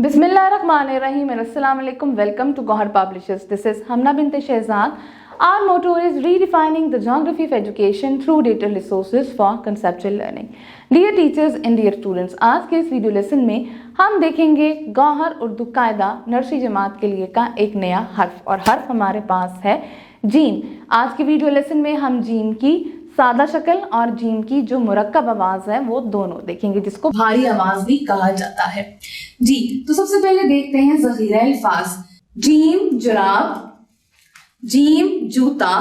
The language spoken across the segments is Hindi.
Bismillahirrahmanirrahim and Assalamu alaikum. Welcome to Gohar Publishers. This is Hamna bint Shehzad. Our motto is redefining the geography of education through data resources for conceptual learning. Dear teachers and dear students, आज के इस वीडियो लेसन में हम देखेंगे गौहर उर्दू कायदा नर्सरी जमात के लिए का एक नया हर्फ और हर्फ हमारे पास है जीम। आज के वीडियो लेसन में हम जीम की सादा शक्ल और जीम की जो मुरक्कब आवाज है वो दोनों देखेंगे, जिसको भारी आवाज भी कहा जाता है। जी तो सबसे पहले देखते हैं ज़ख़ीरा अल्फाज। जीम जुराब, जीम जूता,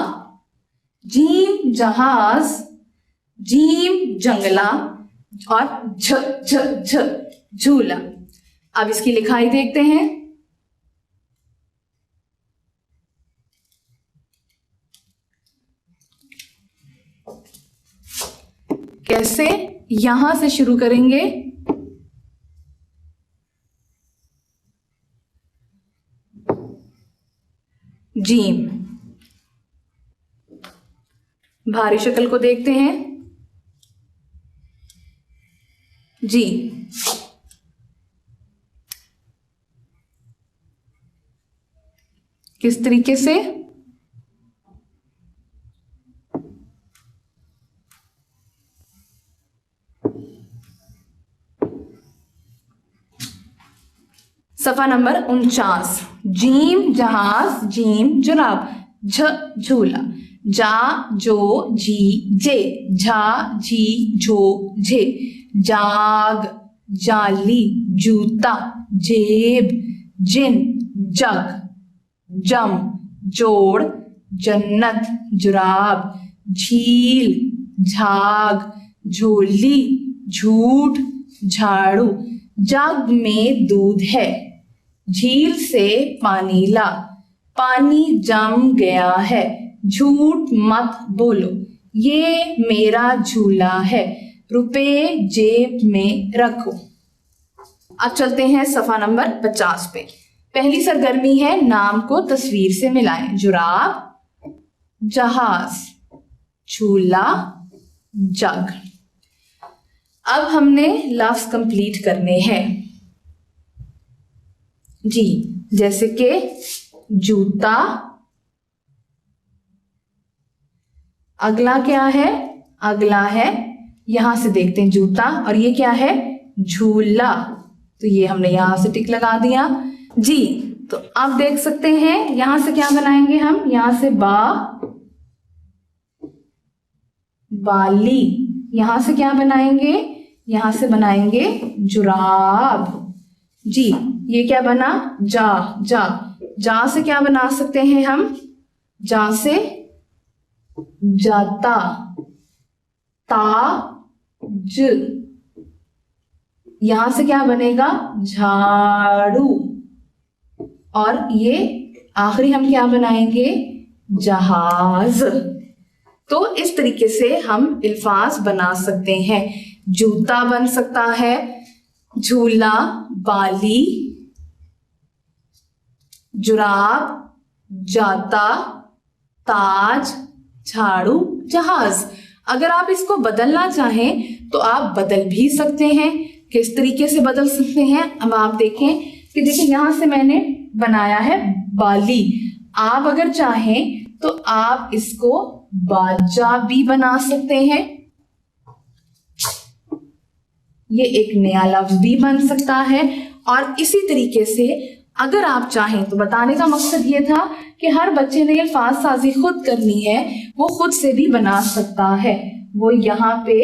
जीम जहाज, जीम जंगला और झ झ झ झूला। अब इसकी लिखाई देखते हैं। कैसे, यहां से शुरू करेंगे। जीम, भारी शक्ल को देखते हैं। जी किस तरीके से सफा नंबर 49। जीम जहाज, जीम जुराब, झ झूला, जा जो जी जे, झा जी झो झे, जाग जाली, जूता, जेब, जिन, जग, जम, जोड़, जन्नत, जुराब, झील, झाग, झोली, झूठ, झाड़ू। जग में दूध है, झील से पानी ला, पानी जम गया है, झूठ मत बोलो, ये मेरा झूला है, रुपए जेब में रखो। अब चलते हैं सफा नंबर 50 पे। पहली सरगर्मी है नाम को तस्वीर से मिलाएं। जुराब, जहाज, झूला, जग। अब हमने लफ्ज कंप्लीट करने हैं। जी जैसे कि जूता, अगला क्या है, अगला है, यहां से देखते हैं जूता, और ये क्या है, झूला, तो ये हमने यहां से टिक लगा दिया। जी तो अब देख सकते हैं यहां से क्या बनाएंगे हम, यहां से बाली, यहां से क्या बनाएंगे, यहां से बनाएंगे जुराब। जी ये क्या बना, जा, जा, जा से क्या बना सकते हैं हम, जा से जाता, ता ज, यहां से क्या बनेगा, झाड़ू, और ये आखिरी हम क्या बनाएंगे, जहाज। तो इस तरीके से हम अल्फाज बना सकते हैं। जूता बन सकता है, झूला, बाली, जुराब, जाता, ताज, झाड़ू, जहाज। अगर आप इसको बदलना चाहें तो आप बदल भी सकते हैं। किस तरीके से बदल सकते हैं, अब आप देखें कि देखिए यहां से मैंने बनाया है बाली। आप अगर चाहें तो आप इसको बाजा भी बना सकते हैं, ये एक नया लफ्ज भी बन सकता है। और इसी तरीके से अगर आप चाहें तो, बताने का मकसद ये था कि हर बच्चे ने अल्फाज साजी खुद करनी है, वो खुद से भी बना सकता है। वो यहाँ पे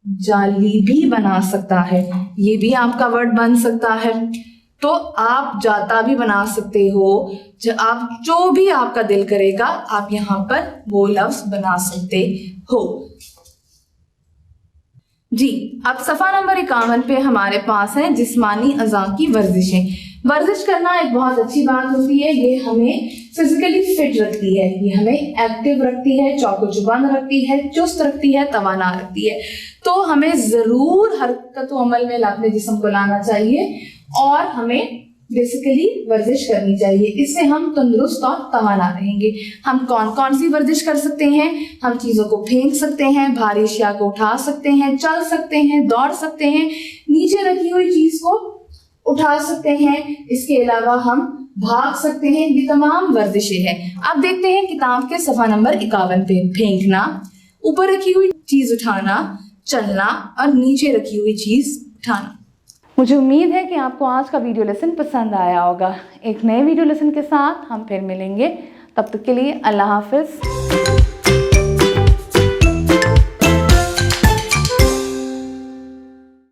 जाली भी बना सकता है, ये भी आपका वर्ड बन सकता है। तो आप जाता भी बना सकते हो, आप जो भी आपका दिल करेगा आप यहाँ पर वो लफ्ज बना सकते हो। जी अब सफा नंबर 51 पे हमारे पास है जिस्मानी अज़ा की वर्जिशें। वर्जिश करना एक बहुत अच्छी बात होती है, ये हमें फिजिकली फिट रखती है, ये हमें एक्टिव रखती है, चौको चुबंद रखती है, चुस्त रखती है, तवाना रखती है। तो हमें जरूर हरकत अमल में अपने जिस्म को लाना चाहिए और हमें बेसिकली वर्जिश करनी चाहिए, इससे हम तंदुरुस्त और तवाना रहेंगे। हम कौन कौन सी वर्जिश कर सकते हैं, हम चीज़ों को फेंक सकते हैं, भारी अशिया को उठा सकते हैं, चल सकते हैं, दौड़ सकते हैं, नीचे रखी हुई चीज़ को उठा सकते हैं, इसके अलावा हम भाग सकते हैं। ये तमाम वर्जिशें हैं। आप देखते हैं किताब के सफा नंबर 51 पे, फेंकना, ऊपर रखी हुई चीज उठाना, चलना और नीचे रखी हुई चीज उठाना। मुझे उम्मीद है कि आपको आज का वीडियो लेसन पसंद आया होगा। एक नए वीडियो लेसन के साथ हम फिर मिलेंगे। तब तक के लिए अल्लाह हाफिज।